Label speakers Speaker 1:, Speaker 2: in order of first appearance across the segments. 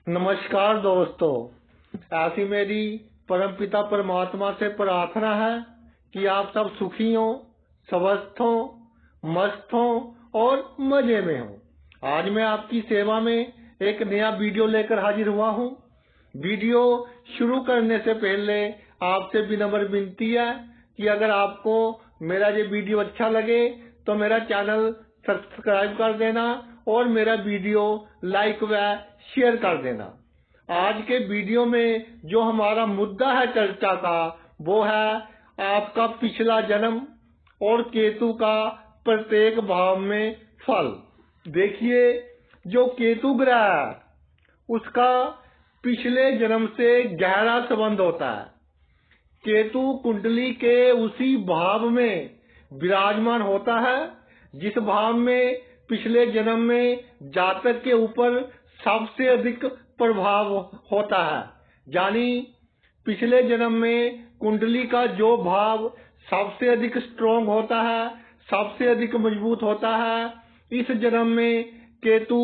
Speaker 1: नमस्कार दोस्तों, ऐसी मेरी परमपिता परमात्मा से प्रार्थना है कि आप सब सुखी हों, स्वस्थ हों, मस्त हों और मजे में हों। आज मैं आपकी सेवा में एक नया वीडियो लेकर हाजिर हुआ हूं। वीडियो शुरू करने से पहले आपसे विनम्र विनती है कि अगर आपको मेरा ये वीडियो अच्छा लगे तो मेरा चैनल सब्सक्राइब कर देना और मेरा वीडियो लाइक व शेयर कर देना। आज के वीडियो में जो हमारा मुद्दा है चर्चा का, वो है आपका पिछला जन्म और केतु का प्रत्येक भाव में फल। देखिए, जो केतु ग्रह है उसका पिछले जन्म से गहरा संबंध होता है। केतु कुंडली के उसी भाव में विराजमान होता है जिस भाव में पिछले जन्म में जातक के ऊपर सबसे अधिक प्रभाव होता है। यानी पिछले जन्म में कुंडली का जो भाव सबसे अधिक स्ट्रॉन्ग होता है, सबसे अधिक मजबूत होता है, इस जन्म में केतु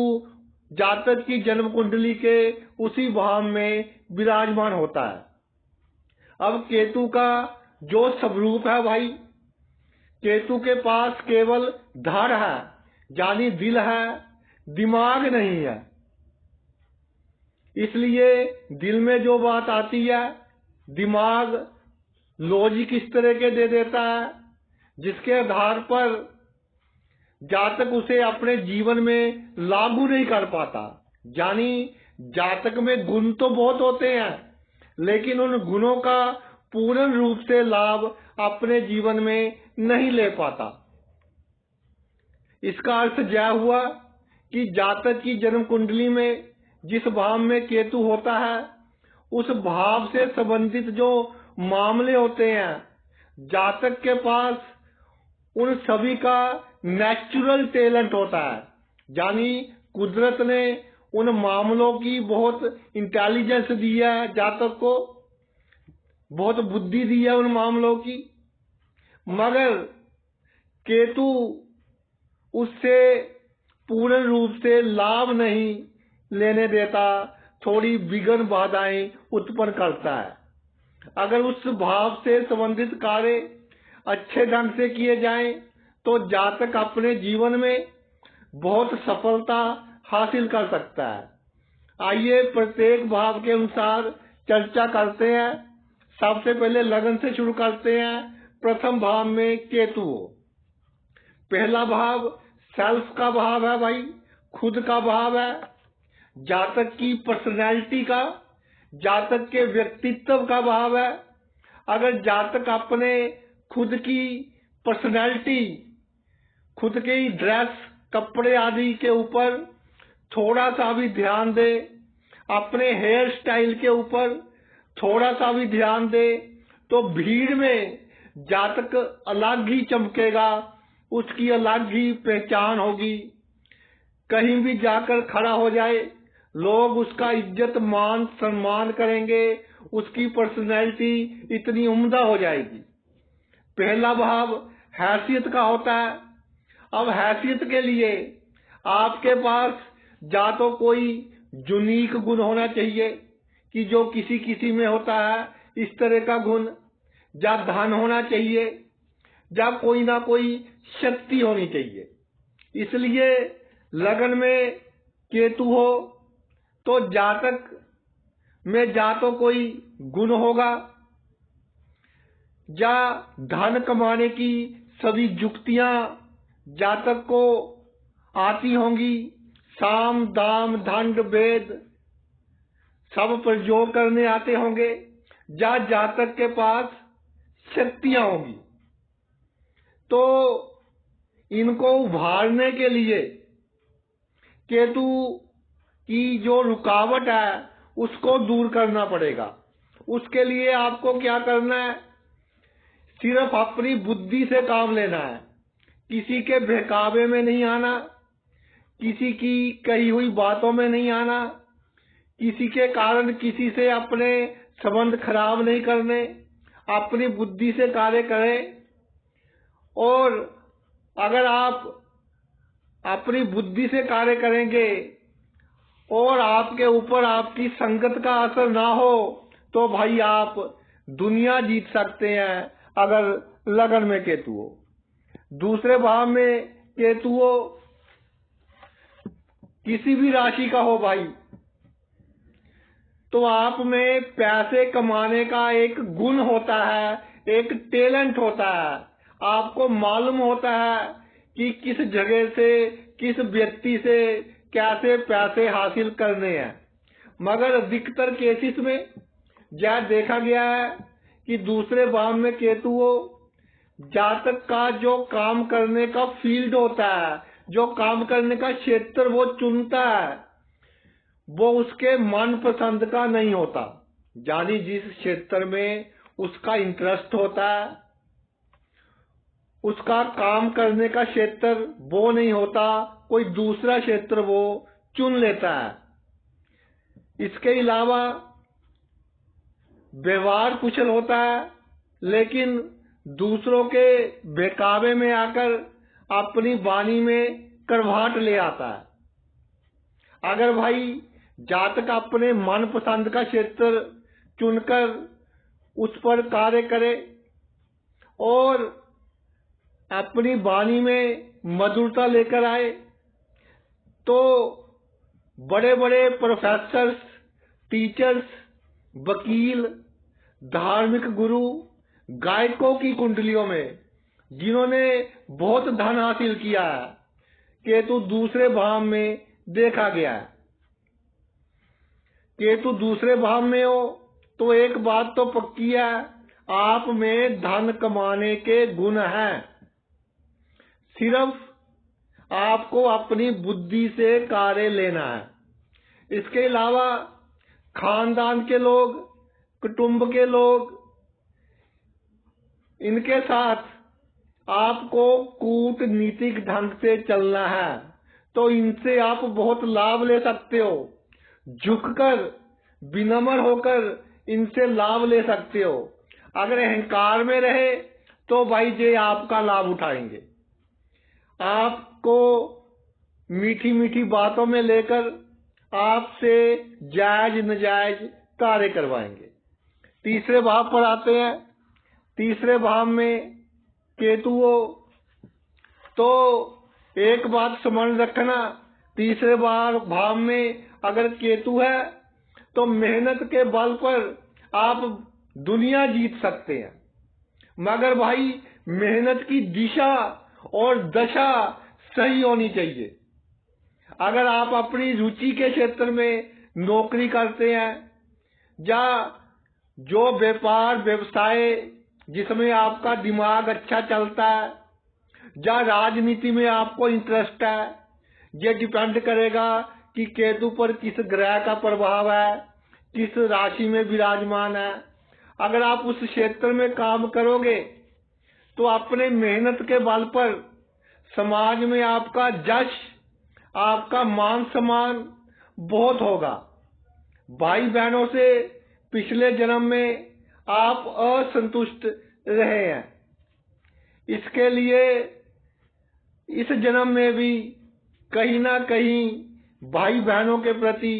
Speaker 1: जातक की जन्म कुंडली के उसी भाव में विराजमान होता है। अब केतु का जो स्वरूप है भाई, केतु के पास केवल धड़ है, यानी दिल है, दिमाग नहीं है। इसलिए दिल में जो बात आती है दिमाग लॉजिक इस तरह के दे देता है जिसके आधार पर जातक उसे अपने जीवन में लागू नहीं कर पाता। यानी जातक में गुण तो बहुत होते हैं लेकिन उन गुणों का पूर्ण रूप से लाभ अपने जीवन में नहीं ले पाता। इसका अर्थ यह हुआ कि जातक की जन्म कुंडली में जिस भाव में केतु होता है उस भाव से संबंधित जो मामले होते हैं, जातक के पास उन सभी का नेचुरल टैलेंट होता है। यानी कुदरत ने उन मामलों की बहुत इंटेलिजेंस दी है, जातक को बहुत बुद्धि दी है उन मामलों की, मगर केतु उससे पूर्ण रूप से लाभ नहीं लेने देता, थोड़ी विघ्न बाधाएं उत्पन्न करता है। अगर उस भाव से संबंधित कार्य अच्छे ढंग से किए जाएं तो जातक अपने जीवन में बहुत सफलता हासिल कर सकता है। आइए प्रत्येक भाव के अनुसार चर्चा करते हैं। सबसे पहले लगन से शुरू करते हैं। प्रथम भाव में केतु हो। पहला भाव सेल्फ का भाव है भाई, खुद का भाव है, जातक की पर्सनैलिटी का, जातक के व्यक्तित्व का भाव है। अगर जातक अपने खुद की पर्सनैलिटी, खुद की ड्रेस, कपड़े आदि के ऊपर थोड़ा सा भी ध्यान दे, अपने हेयर स्टाइल के ऊपर थोड़ा सा भी ध्यान दे, तो भीड़ में जातक अलग ही चमकेगा, उसकी अलग ही पहचान होगी। कहीं भी जाकर खड़ा हो जाए लोग उसका इज्जत मान सम्मान करेंगे, उसकी पर्सनैलिटी इतनी उम्दा हो जाएगी। पहला भाव हैसियत का होता है। अब हैसियत के लिए आपके पास या तो कोई यूनिक गुण होना चाहिए कि जो किसी किसी में होता है, इस तरह का गुण, या धन होना चाहिए, या कोई ना कोई शक्ति होनी चाहिए। इसलिए लगन में केतु हो तो जातक में या तो कोई गुण होगा या धन कमाने की सभी युक्तियां जातक को आती होंगी। साम दाम दंड भेद सब प्रयोग करने आते होंगे, या जातक के पास शक्तियां होंगी। तो इनको उभारने के लिए केतु की जो रुकावट है उसको दूर करना पड़ेगा। उसके लिए आपको क्या करना है? सिर्फ अपनी बुद्धि से काम लेना है। किसी के बहकावे में नहीं आना, किसी की कही हुई बातों में नहीं आना, किसी के कारण किसी से अपने संबंध खराब नहीं करने, अपनी बुद्धि से कार्य करें। और अगर आप अपनी बुद्धि से कार्य करेंगे और आपके ऊपर आपकी संगत का असर ना हो तो भाई आप दुनिया जीत सकते हैं अगर लगन में केतु हो। दूसरे भाव में केतु हो, किसी भी राशि का हो भाई, तो आप में पैसे कमाने का एक गुण होता है, एक टैलेंट होता है। आपको मालूम होता है कि किस जगह से, किस व्यक्ति से कैसे पैसे हासिल करने हैं। मगर अधिकतर केसेस में यह देखा गया है कि दूसरे भाव में केतु हो, जातक का जो काम करने का फील्ड होता है, जो काम करने का क्षेत्र वो चुनता है, वो उसके मनपसंद का नहीं होता। यानी जिस क्षेत्र में उसका इंटरेस्ट होता है, उसका काम करने का क्षेत्र वो नहीं होता, कोई दूसरा क्षेत्र वो चुन लेता है। इसके अलावा व्यवहार कुशल होता है, लेकिन दूसरों के बहकावे में आकर अपनी वाणी में करवाहट ले आता है। अगर भाई जातक अपने मनपसंद का क्षेत्र चुनकर उस पर कार्य करे और अपनी वाणी में मधुरता लेकर आए, तो बड़े बड़े प्रोफेसर्स, टीचर्स, वकील, धार्मिक गुरु, गायकों की कुंडलियों में जिन्होंने बहुत धन हासिल किया है, केतु दूसरे भाव में देखा गया है। केतु दूसरे भाव में हो तो एक बात तो पक्की है, आप में धन कमाने के गुण हैं। सिर्फ आपको अपनी बुद्धि से कार्य लेना है। इसके अलावा खानदान के लोग, कुटुंब के लोग, इनके साथ आपको कूटनीतिक ढंग से चलना है, तो इनसे आप बहुत लाभ ले सकते हो। झुककर, विनम्र होकर इनसे लाभ ले सकते हो। अगर अहंकार में रहे तो भाई जे आपका लाभ उठाएंगे, आपको मीठी मीठी बातों में लेकर आपसे जायज नजायज कार्य करवाएंगे। तीसरे भाव पर आते हैं। तीसरे भाव में केतु हो तो एक बात स्मरण रखना, तीसरे भाव में अगर केतु है तो मेहनत के बल पर आप दुनिया जीत सकते हैं। मगर भाई मेहनत की दिशा और दशा सही होनी चाहिए। अगर आप अपनी रुचि के क्षेत्र में नौकरी करते हैं या जो व्यापार व्यवसाय जिसमें आपका दिमाग अच्छा चलता है, या राजनीति में आपको इंटरेस्ट है, ये डिपेंड करेगा कि केतु पर किस ग्रह का प्रभाव है, किस राशि में विराजमान है। अगर आप उस क्षेत्र में काम करोगे तो अपने मेहनत के बल पर समाज में आपका जश, आपका मान सम्मान बहुत होगा। भाई बहनों से पिछले जन्म में आप असंतुष्ट रहे हैं, इसके लिए इस जन्म में भी कहीं ना कहीं भाई बहनों के प्रति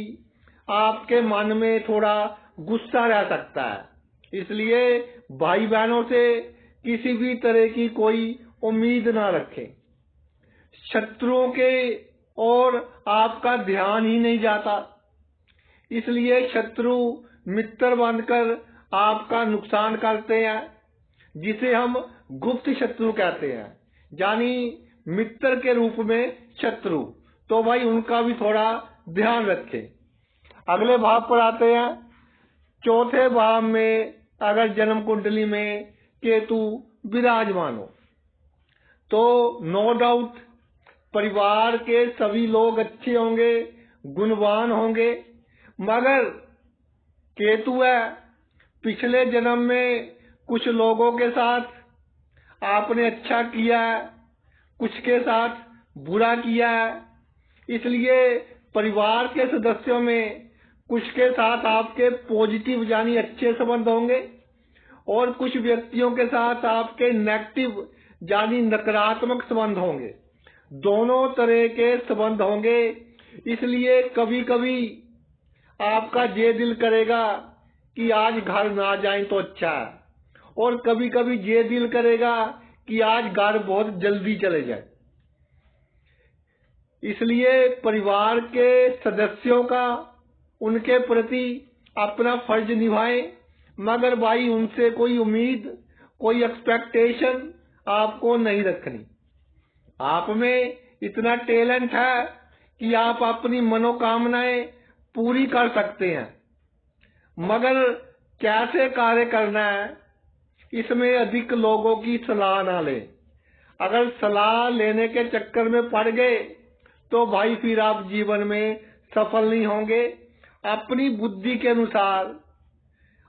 Speaker 1: आपके मन में थोड़ा गुस्सा रह सकता है। इसलिए भाई बहनों से किसी भी तरह की कोई उम्मीद ना रखें। शत्रुओं के और आपका ध्यान ही नहीं जाता, इसलिए शत्रु मित्र बनकर आपका नुकसान करते हैं, जिसे हम गुप्त शत्रु कहते हैं, यानी मित्र के रूप में शत्रु। तो भाई उनका भी थोड़ा ध्यान रखें। अगले भाव पर आते हैं। चौथे भाव में अगर जन्म कुंडली में केतु विराजमान हो तो नो डाउट परिवार के सभी लोग अच्छे होंगे, गुणवान होंगे। मगर केतु है, पिछले जन्म में कुछ लोगों के साथ आपने अच्छा किया है, कुछ के साथ बुरा किया है, इसलिए परिवार के सदस्यों में कुछ के साथ आपके पॉजिटिव यानी अच्छे संबंध होंगे और कुछ व्यक्तियों के साथ आपके नेगेटिव यानी नकारात्मक संबंध होंगे। दोनों तरह के संबंध होंगे। इसलिए कभी कभी आपका ये दिल करेगा कि आज घर ना जाएं तो अच्छा है, और कभी कभी ये दिल करेगा कि आज घर बहुत जल्दी चले जाए। इसलिए परिवार के सदस्यों का उनके प्रति अपना फर्ज निभाएं, मगर भाई उनसे कोई उम्मीद, कोई एक्सपेक्टेशन आपको नहीं रखनी। आप में इतना टैलेंट है कि आप अपनी मनोकामनाएं पूरी कर सकते हैं, मगर कैसे कार्य करना है इसमें अधिक लोगों की सलाह ना लें। अगर सलाह लेने के चक्कर में पड़ गए तो भाई फिर आप जीवन में सफल नहीं होंगे। अपनी बुद्धि के अनुसार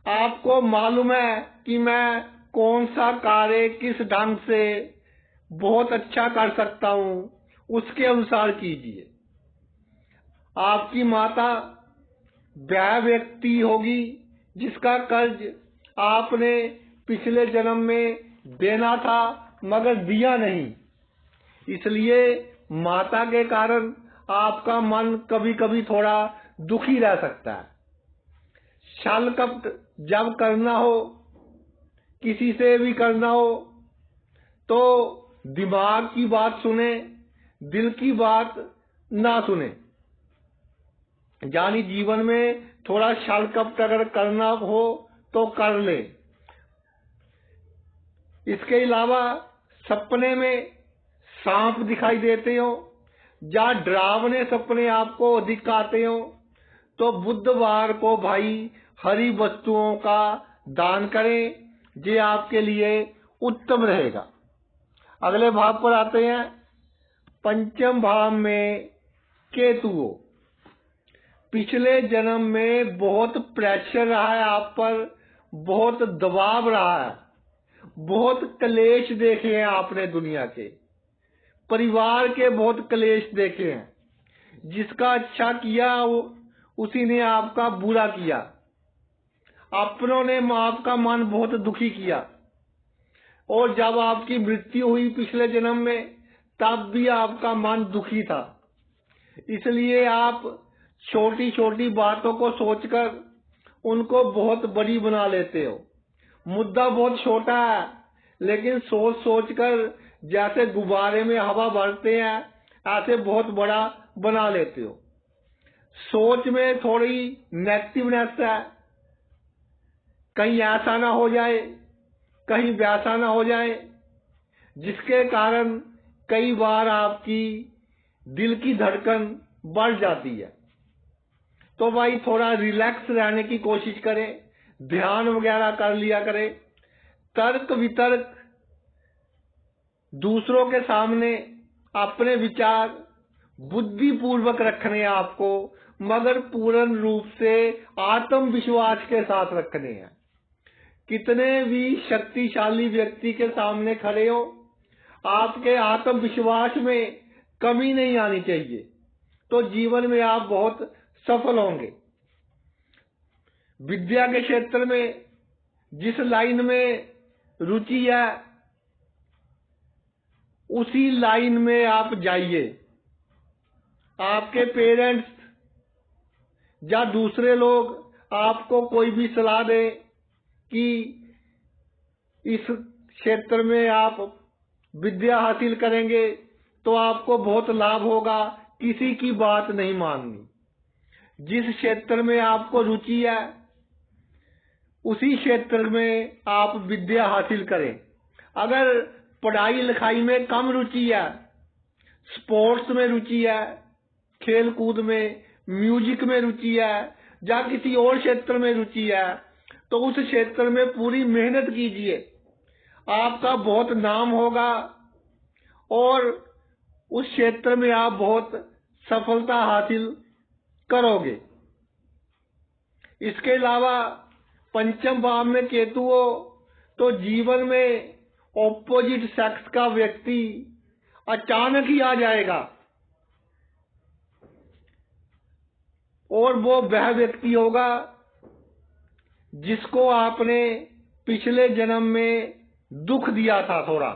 Speaker 1: आपको मालूम है कि मैं कौन सा कार्य किस ढंग से बहुत अच्छा कर सकता हूं, उसके अनुसार कीजिए। आपकी माता वह व्यक्ति होगी जिसका कर्ज आपने पिछले जन्म में देना था मगर दिया नहीं, इसलिए माता के कारण आपका मन कभी कभी थोड़ा दुखी रह सकता है। छल कपट जब करना हो, किसी से भी करना हो, तो दिमाग की बात सुने, दिल की बात ना सुने। यानी जीवन में थोड़ा छल कपट अगर करना हो तो कर ले। इसके अलावा सपने में सांप दिखाई देते हो या डरावने सपने आपको अधिक आते हो तो बुधवार को भाई हरी वस्तुओं का दान करें, ये आपके लिए उत्तम रहेगा। अगले भाव पर आते हैं। पंचम भाव में केतु हो। पिछले जन्म में बहुत प्रेशर रहा है आप पर, बहुत दबाव रहा है, बहुत क्लेश देखे हैं आपने दुनिया के, परिवार के बहुत क्लेश देखे हैं। जिसका अच्छा किया उसी ने आपका बुरा किया। अपनों ने आपका मन बहुत दुखी किया, और जब आपकी मृत्यु हुई पिछले जन्म में तब भी आपका मन दुखी था। इसलिए आप छोटी छोटी बातों को सोचकर उनको बहुत बड़ी बना लेते हो। मुद्दा बहुत छोटा है लेकिन सोच सोचकर जैसे गुब्बारे में हवा भरते हैं ऐसे बहुत बड़ा बना लेते हो। सोच में थोड़ी नेगेटिवनेस है, कहीं ऐसा ना हो जाए, कहीं वैसा ना हो जाए, जिसके कारण कई बार आपकी दिल की धड़कन बढ़ जाती है। तो भाई थोड़ा रिलैक्स रहने की कोशिश करें, ध्यान वगैरह कर लिया करें। तर्क वितर्क दूसरों के सामने अपने विचार बुद्धिपूर्वक रखने हैं आपको, मगर पूर्ण रूप से आत्मविश्वास के साथ रखने हैं। कितने भी शक्तिशाली व्यक्ति के सामने खड़े हो, आपके आत्मविश्वास में कमी नहीं आनी चाहिए, तो जीवन में आप बहुत सफल होंगे। विद्या के क्षेत्र में जिस लाइन में रुचि है उसी लाइन में आप जाइए। आपके पेरेंट्स या दूसरे लोग आपको कोई भी सलाह दें कि इस क्षेत्र में आप विद्या हासिल करेंगे तो आपको बहुत लाभ होगा, किसी की बात नहीं माननी। जिस क्षेत्र में आपको रुचि है उसी क्षेत्र में आप विद्या हासिल करें। अगर पढ़ाई लिखाई में कम रुचि है, स्पोर्ट्स में रुचि है, खेल कूद में, म्यूजिक में रुचि है या किसी और क्षेत्र में रुचि है, तो उस क्षेत्र में पूरी मेहनत कीजिए। आपका बहुत नाम होगा और उस क्षेत्र में आप बहुत सफलता हासिल करोगे। इसके अलावा पंचम भाव में केतु हो तो जीवन में ऑपोजिट सेक्स का व्यक्ति अचानक ही आ जाएगा, और वो वह व्यक्ति होगा जिसको आपने पिछले जन्म में दुख दिया था थोड़ा।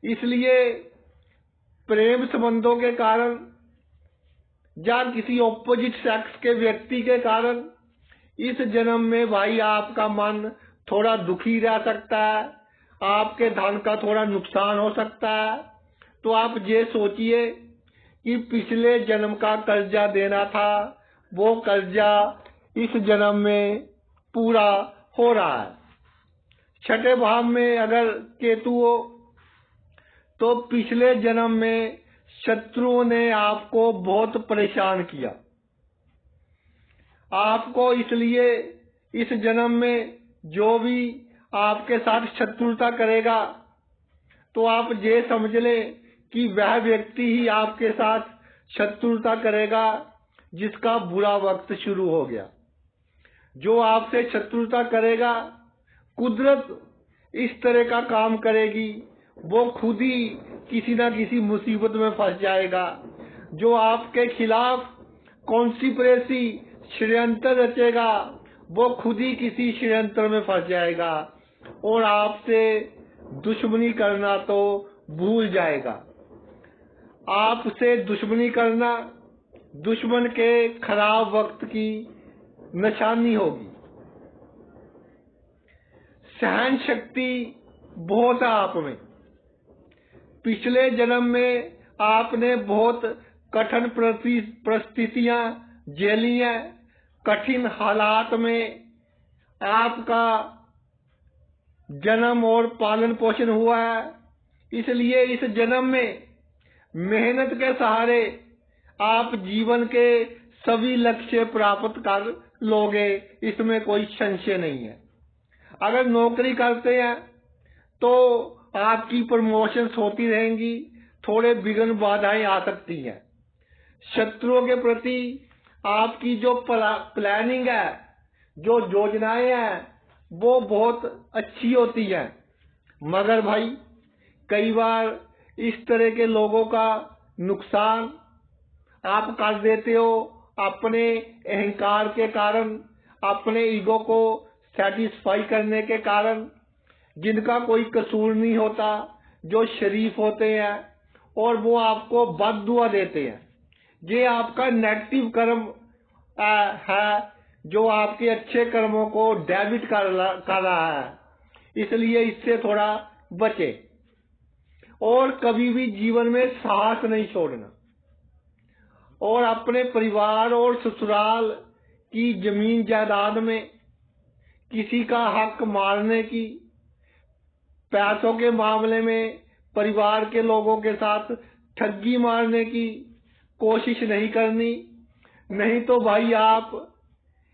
Speaker 1: इसलिए प्रेम संबंधों के कारण या किसी ऑपोजिट सेक्स के व्यक्ति के कारण इस जन्म में भाई आपका मन थोड़ा दुखी रह सकता है, आपके धन का थोड़ा नुकसान हो सकता है। तो आप ये सोचिए कि पिछले जन्म का कर्जा देना था, वो कर्जा इस जन्म में पूरा हो रहा है। छठे भाव में अगर केतु हो तो पिछले जन्म में शत्रुओं ने आपको बहुत परेशान किया, आपको इसलिए इस जन्म में जो भी आपके साथ शत्रुता करेगा तो आप ये समझ लें कि वह व्यक्ति ही आपके साथ शत्रुता करेगा जिसका बुरा वक्त शुरू हो गया। जो आपसे शत्रुता करेगा, कुदरत इस तरह का काम करेगी, वो खुद ही किसी ना किसी मुसीबत में फंस जाएगा। जो आपके खिलाफ कॉन्स्पिरेसी षड्यंत्र रचेगा, वो खुद ही किसी षड्यंत्र में फंस जाएगा और आपसे दुश्मनी करना तो भूल जाएगा। आपसे दुश्मनी करना दुश्मन के खराब वक्त की निशानी होगी। सहन शक्ति बहुत है आप में। पिछले जन्म में आपने बहुत कठिन परिस्थितियां झेली हैं, कठिन हालात में आपका जन्म और पालन पोषण हुआ है। इसलिए इस जन्म में मेहनत के सहारे आप जीवन के सभी लक्ष्य प्राप्त कर लोगे, इसमें कोई संशय नहीं है। अगर नौकरी करते हैं तो आपकी प्रमोशंस होती रहेंगी, थोड़े विघ्न बाधाएं आ सकती हैं। शत्रुओं के प्रति आपकी जो प्लानिंग है, जो योजनाएं हैं, वो बहुत अच्छी होती हैं। मगर भाई कई बार इस तरह के लोगों का नुकसान आप कर देते हो अपने अहंकार के कारण, अपने ईगो को सेटिस्फाई करने के कारण, जिनका कोई कसूर नहीं होता, जो शरीफ होते हैं और वो आपको बद्दुआ देते हैं। ये आपका नेगेटिव कर्म है जो आपके अच्छे कर्मों को डेबिट कर रहा है, इसलिए इससे थोड़ा बचे। और कभी भी जीवन में साहस नहीं छोड़ना और अपने परिवार और ससुराल की जमीन जायदाद में किसी का हक मारने की, पैसों के मामले में परिवार के लोगों के साथ ठगी मारने की कोशिश नहीं करनी। नहीं तो भाई आप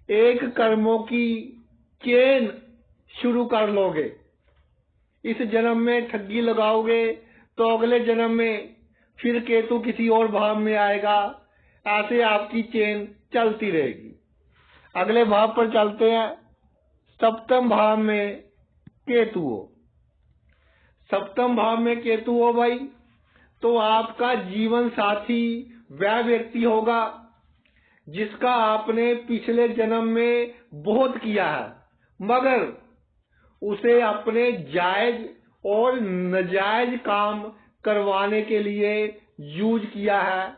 Speaker 1: एक कर्मों की चेन शुरू कर लोगे। इस जन्म में ठगी लगाओगे तो अगले जन्म में फिर केतु किसी और भाव में आएगा, ऐसे आपकी चेन चलती रहेगी। अगले भाव पर चलते हैं। सप्तम भाव में केतु हो। सप्तम भाव में केतु हो भाई तो आपका जीवन साथी वह व्यक्ति होगा जिसका आपने पिछले जन्म में बहुत किया है, मगर उसे अपने जायज और नाजायज काम करवाने के लिए यूज किया है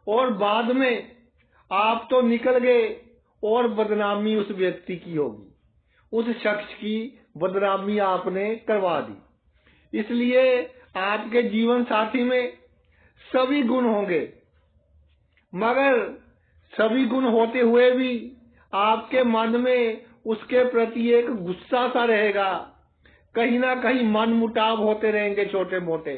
Speaker 1: और बाद में आप तो निकल गए और बदनामी उस व्यक्ति की होगी, उस शख्स की बदनामी आपने करवा दी। इसलिए आपके जीवन साथी में सभी गुण होंगे, मगर सभी गुण होते हुए भी आपके मन में उसके प्रति एक गुस्सा सा रहेगा। कहीं ना कहीं मन मुटाव होते रहेंगे छोटे मोटे,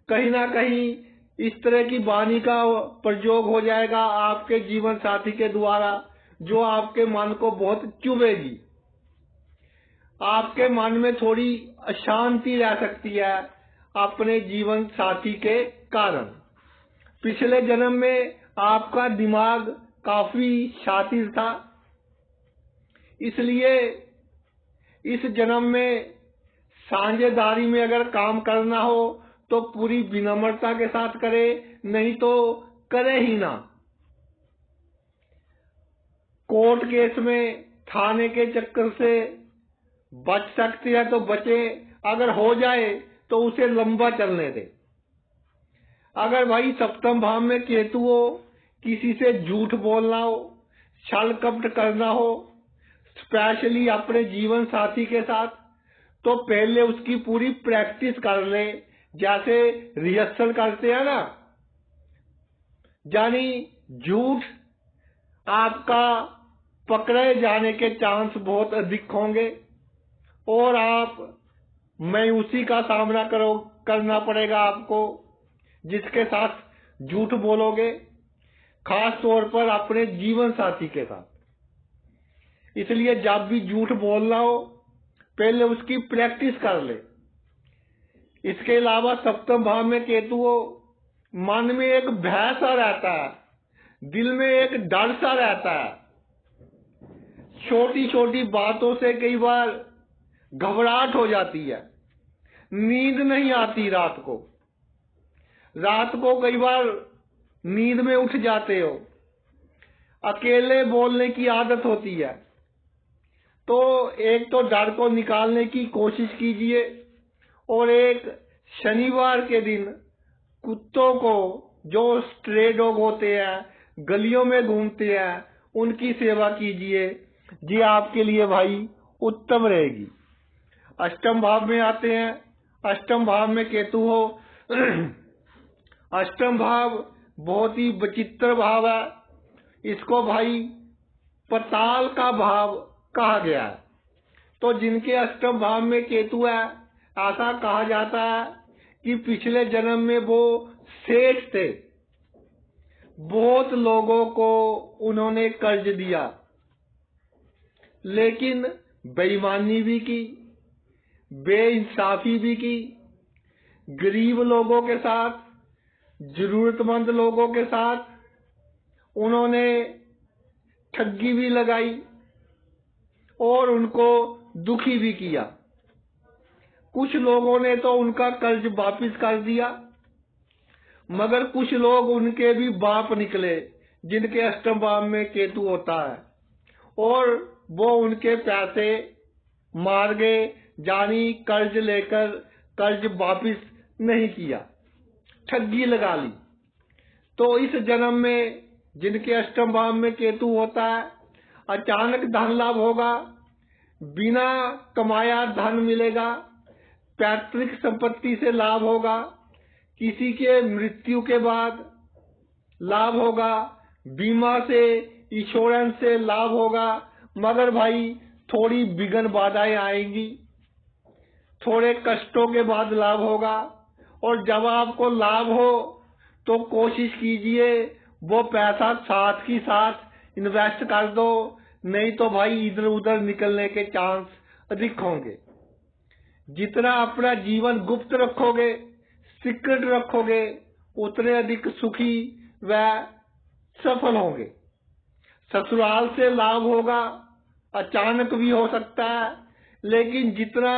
Speaker 1: कहीं ना कहीं इस तरह की वाणी का प्रयोग हो जाएगा आपके जीवन साथी के द्वारा जो आपके मन को बहुत चुभेगी। आपके मन में थोड़ी अशांति रह सकती है अपने जीवन साथी के कारण। पिछले जन्म में आपका दिमाग काफी शातिर था, इसलिए इस जन्म में साझेदारी में अगर काम करना हो तो पूरी विनम्रता के साथ करे, नहीं तो करे ही ना। कोर्ट केस में थाने के चक्कर से बच सकते हैं तो बचे, अगर हो जाए तो उसे लंबा चलने दे। अगर भाई सप्तम भाव में केतु हो, किसी से झूठ बोलना हो, छल कपट करना हो, स्पेशली अपने जीवन साथी के साथ, तो पहले उसकी पूरी प्रैक्टिस कर ले, जैसे रिहर्सल करते हैं ना। यानी झूठ आपका पकड़े जाने के चांस बहुत अधिक होंगे और आप मायूसी का सामना करना पड़ेगा आपको जिसके साथ झूठ बोलोगे, खास तौर पर अपने जीवन साथी के साथ। इसलिए जब भी झूठ बोलना हो पहले उसकी प्रैक्टिस कर ले। इसके अलावा सप्तम भाव में केतु हो, मन में एक भय सा रहता है, दिल में एक डर सा रहता है, छोटी छोटी बातों से कई बार घबराहट हो जाती है, नींद नहीं आती रात को कई बार नींद में उठ जाते हो, अकेले बोलने की आदत होती है। तो एक तो डर को निकालने की कोशिश कीजिए और एक शनिवार के दिन कुत्तों को, जो स्ट्रे डॉग होते हैं, गलियों में घूमते हैं, उनकी सेवा कीजिए। ये आपके लिए भाई उत्तम रहेगी। अष्टम भाव में आते हैं। अष्टम भाव में केतु हो। अष्टम भाव बहुत ही विचित्र भाव है। इसको भाई पाताल का भाव कहा गया है। तो जिनके अष्टम भाव में केतु है, ऐसा कहा जाता है कि पिछले जन्म में वो सेठ थे, बहुत लोगों को उन्होंने कर्ज दिया, लेकिन बेईमानी भी की, बेइंसाफी भी की, गरीब लोगों के साथ, जरूरतमंद लोगों के साथ उन्होंने ठगी भी लगाई और उनको दुखी भी किया। कुछ लोगों ने तो उनका कर्ज वापिस कर दिया, मगर कुछ लोग उनके भी बाप निकले जिनके अष्टम भाव में केतु होता है, और वो उनके पैसे मार गए, जानी कर्ज लेकर कर्ज वापिस नहीं किया, ठगी लगा ली। तो इस जन्म में जिनके अष्टम भाव में केतु होता है, अचानक धन लाभ होगा, बिना कमाया धन मिलेगा, पैतृक संपत्ति से लाभ होगा, किसी के मृत्यु के बाद लाभ होगा, बीमा से, इंश्योरेंस से लाभ होगा। मगर भाई थोड़ी विघ्न बाधाएं आएंगी, थोड़े कष्टों के बाद लाभ होगा। और जब आपको लाभ हो तो कोशिश कीजिए वो पैसा साथ ही साथ इन्वेस्ट कर दो, नहीं तो भाई इधर उधर निकलने के चांस अधिक होंगे। जितना अपना जीवन गुप्त रखोगे, सीक्रेट रखोगे, उतने अधिक सुखी व सफल होंगे। ससुराल से लाभ होगा, अचानक भी हो सकता है, लेकिन जितना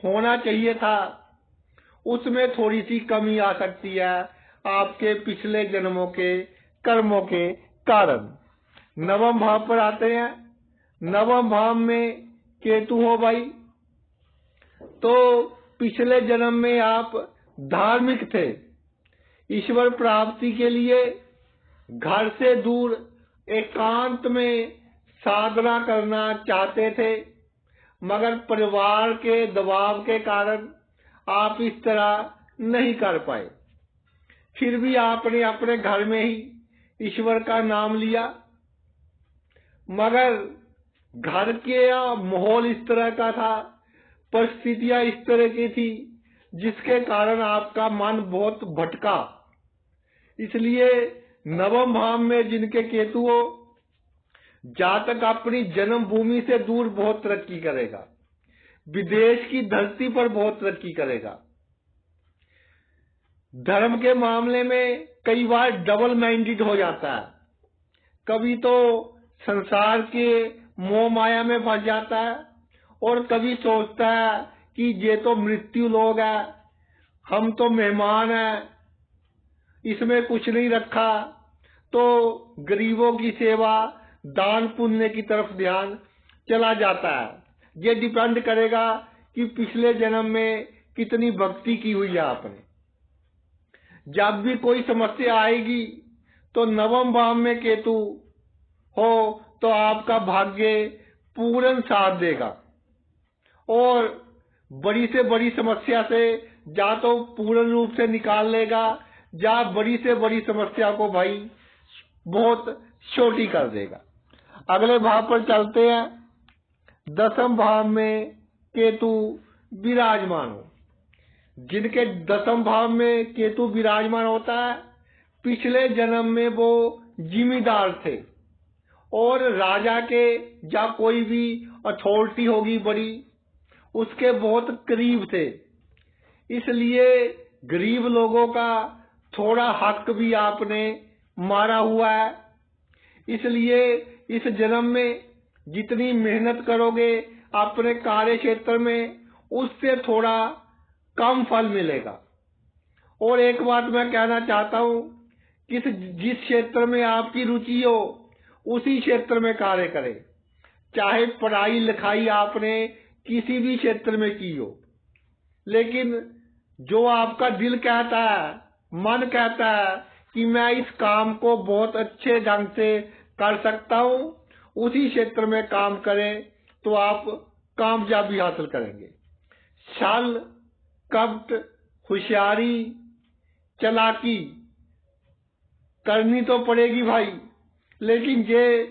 Speaker 1: होना चाहिए था उसमें थोड़ी सी कमी आ सकती है आपके पिछले जन्मों के कर्मों के कारण। नवम भाव पर आते हैं। नवम भाव में केतु हो भाई, तो पिछले जन्म में आप धार्मिक थे, ईश्वर प्राप्ति के लिए घर से दूर एकांत में साधना करना चाहते थे, मगर परिवार के दबाव के कारण आप इस तरह नहीं कर पाए। फिर भी आपने अपने घर में ही ईश्वर का नाम लिया, मगर घर के माहौल इस तरह का था, परिस्थितियां इस तरह की थी, जिसके कारण आपका मन बहुत भटका। इसलिए नवम भाव में जिनके केतु हो, जातक अपनी जन्मभूमि से दूर बहुत तरक्की करेगा, विदेश की धरती पर बहुत तरक्की करेगा। धर्म के मामले में कई बार डबल माइंडेड हो जाता है, कभी तो संसार के मोह माया में फंस जाता है और कभी सोचता है कि ये तो मृत्यु लोग है, हम तो मेहमान हैं, इसमें कुछ नहीं रखा, तो गरीबों की सेवा, दान पुण्य की तरफ ध्यान चला जाता है। ये डिपेंड करेगा कि पिछले जन्म में कितनी भक्ति की हुई है आपने। जब भी कोई समस्या आएगी तो नवम भाव में केतु हो तो आपका भाग्य पूर्ण साथ देगा और बड़ी से बड़ी समस्या से या तो पूर्ण रूप से निकाल लेगा या बड़ी से बड़ी समस्या को भाई बहुत छोटी कर देगा। अगले भाव पर चलते हैं। दसम भाव में केतु विराजमान हो, जिनके दसम भाव में केतु विराजमान होता है, पिछले जन्म में वो जिम्मेदार थे और राजा के या कोई भी अथॉरिटी होगी बड़ी, उसके बहुत करीब थे। इसलिए गरीब लोगों का थोड़ा हक भी आपने मारा हुआ है। इसलिए इस जन्म में जितनी मेहनत करोगे अपने कार्य क्षेत्र में, उससे थोड़ा कम फल मिलेगा। और एक बात मैं कहना चाहता हूं कि जिस क्षेत्र में आपकी रुचि हो उसी क्षेत्र में कार्य करें। चाहे पढ़ाई लिखाई आपने किसी भी क्षेत्र में की हो, लेकिन जो आपका दिल कहता है, मन कहता है कि मैं इस काम को बहुत अच्छे ढंग से कर सकता हूं, उसी क्षेत्र में काम करें तो आप कामयाबी हासिल करेंगे। छल, कपट, होशियारी, चालाकी करनी तो पड़ेगी भाई, लेकिन ये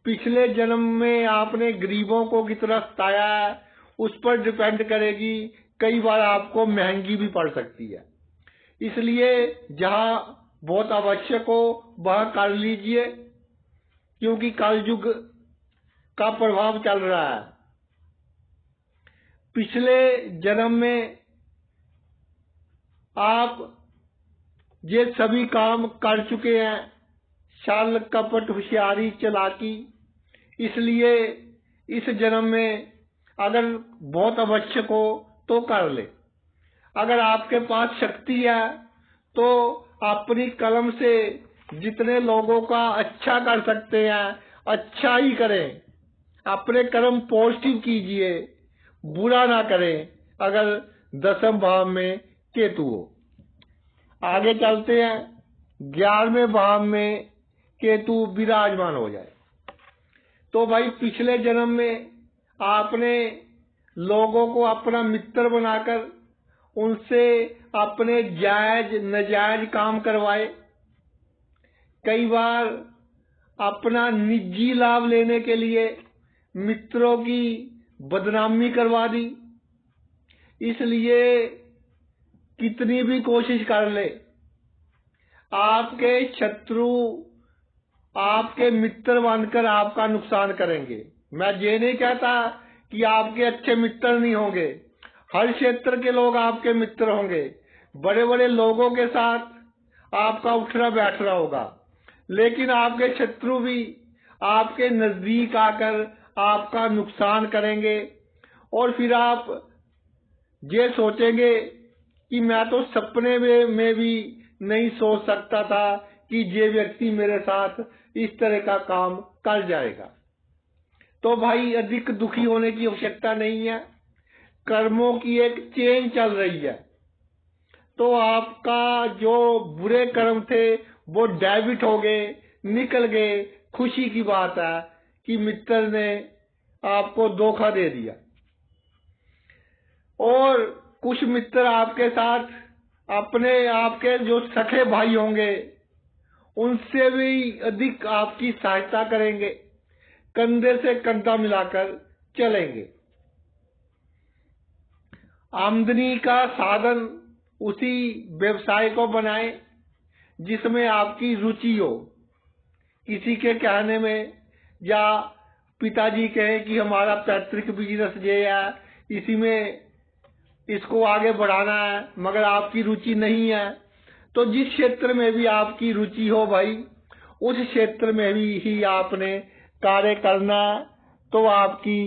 Speaker 1: पिछले जन्म में आपने गरीबों को कितना सताया है उस पर डिपेंड करेगी। कई बार आपको महंगी भी पड़ सकती है। इसलिए जहां बहुत आवश्यक हो वह कर लीजिए, क्योंकि कलयुग का प्रभाव चल रहा है। पिछले जन्म में आप ये सभी काम कर चुके हैं, छल, कपट, होशियारी, चालाकी। इसलिए इस जन्म में अगर बहुत आवश्यक हो तो कर ले। अगर आपके पास शक्ति है तो अपनी कलम से जितने लोगों का अच्छा कर सकते हैं अच्छा ही करें। अपने कर्म पॉजिटिव कीजिए, बुरा ना करें अगर दसम भाव में केतु हो। आगे चलते हैं। 11वें भाव में केतु विराजमान हो जाए तो भाई पिछले जन्म में आपने लोगों को अपना मित्र बनाकर उनसे अपने जायज नाजायज काम करवाए। कई बार अपना निजी लाभ लेने के लिए मित्रों की बदनामी करवा दी। इसलिए कितनी भी कोशिश कर ले, आपके शत्रु आपके मित्र बनकर आपका नुकसान करेंगे। मैं ये नहीं कहता कि आपके अच्छे मित्र नहीं होंगे, हर क्षेत्र के लोग आपके मित्र होंगे। बड़े बड़े लोगों के साथ आपका उठना बैठना होगा, लेकिन आपके शत्रु भी आपके नजदीक आकर आपका नुकसान करेंगे और फिर आप ये सोचेंगे कि मैं तो सपने में भी नहीं सोच सकता था कि ये व्यक्ति मेरे साथ इस तरह का काम कर जाएगा। तो भाई अधिक दुखी होने की आवश्यकता नहीं है। कर्मों की एक चेन चल रही है, तो आपका जो बुरे कर्म थे वो डेबिट हो गए, निकल गए। खुशी की बात है कि मित्र ने आपको धोखा दे दिया। और कुछ मित्र आपके साथ अपने आपके जो सखे भाई होंगे उनसे भी अधिक आपकी सहायता करेंगे, कंधे से कंधा मिलाकर चलेंगे। आमदनी का साधन उसी व्यवसाय को बनाएं जिसमें आपकी रुचि हो। किसी के कहने में या पिताजी कहें कि हमारा पैतृक बिजनेस ये है, इसी में इसको आगे बढ़ाना है, मगर आपकी रुचि नहीं है, तो जिस क्षेत्र में भी आपकी रुचि हो भाई उस क्षेत्र में भी ही आपने कार्य करना, तो आपकी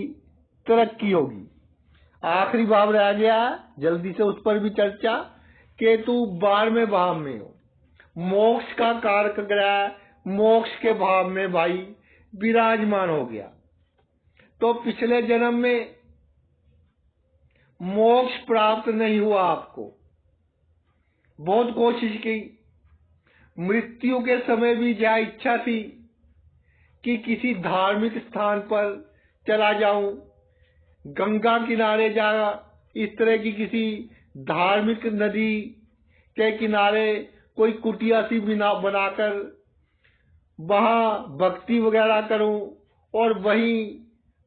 Speaker 1: तरक्की होगी। आखिरी भाव रह गया, जल्दी से उस पर भी चर्चा। केतु 12वें भाव में हो, मोक्ष का कारक ग्रह मोक्ष के भाव में भाई विराजमान हो गया, तो पिछले जन्म में मोक्ष प्राप्त नहीं हुआ। आपको बहुत कोशिश की, मृत्यु के समय भी यह इच्छा थी कि किसी धार्मिक स्थान पर चला जाऊं, गंगा किनारे जा, इस तरह की किसी धार्मिक नदी के किनारे कोई कुटिया सी बनाकर वहां भक्ति वगैरह करूं और वहीं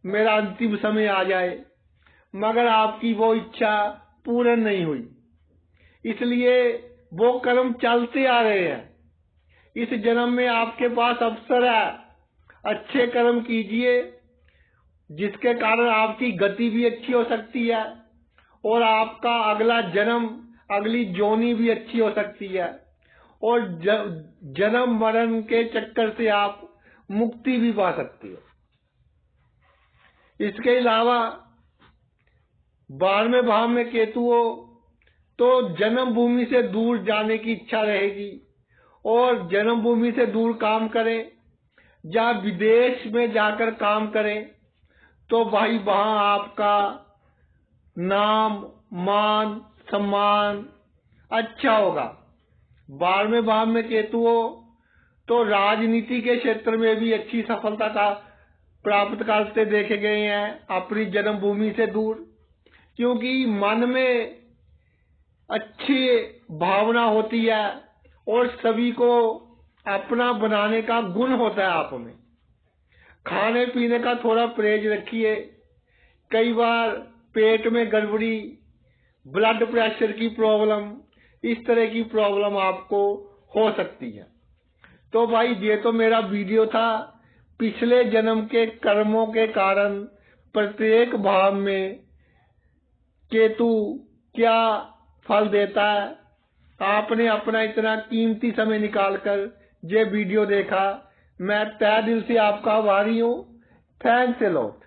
Speaker 1: मेरा अंतिम समय आ जाए, मगर आपकी वो इच्छा पूर्ण नहीं हुई। इसलिए वो कर्म चलते आ रहे हैं। इस जन्म में आपके पास अवसर है, अच्छे कर्म कीजिए, जिसके कारण आपकी गति भी अच्छी हो सकती है और आपका अगला जन्म, अगली जोनी भी अच्छी हो सकती है और जन्म मरण के चक्कर से आप मुक्ति भी पा सकते हो। इसके अलावा 12वें भाव में केतु हो तो जन्म भूमि से दूर जाने की इच्छा रहेगी और जन्म भूमि से दूर काम करें या विदेश में जाकर काम करें तो भाई वहां आपका नाम, मान, सम्मान अच्छा होगा। 12वें भाव में केतु हो तो राजनीति के क्षेत्र में भी अच्छी सफलता का प्राप्त करते देखे गए हैं अपनी जन्मभूमि से दूर, क्योंकि मन में अच्छी भावना होती है और सभी को अपना बनाने का गुण होता है आप में। खाने पीने का थोड़ा परहेज रखिए, कई बार पेट में गड़बड़ी, ब्लड प्रेशर की प्रॉब्लम, इस तरह की प्रॉब्लम आपको हो सकती है। तो भाई ये तो मेरा वीडियो था पिछले जन्म के कर्मों के कारण प्रत्येक भाव में केतु क्या फल देता है। आपने अपना इतना कीमती समय निकालकर ये वीडियो देखा, मैं तहे दिल से आपका आभारी हूँ। Thanks a lot.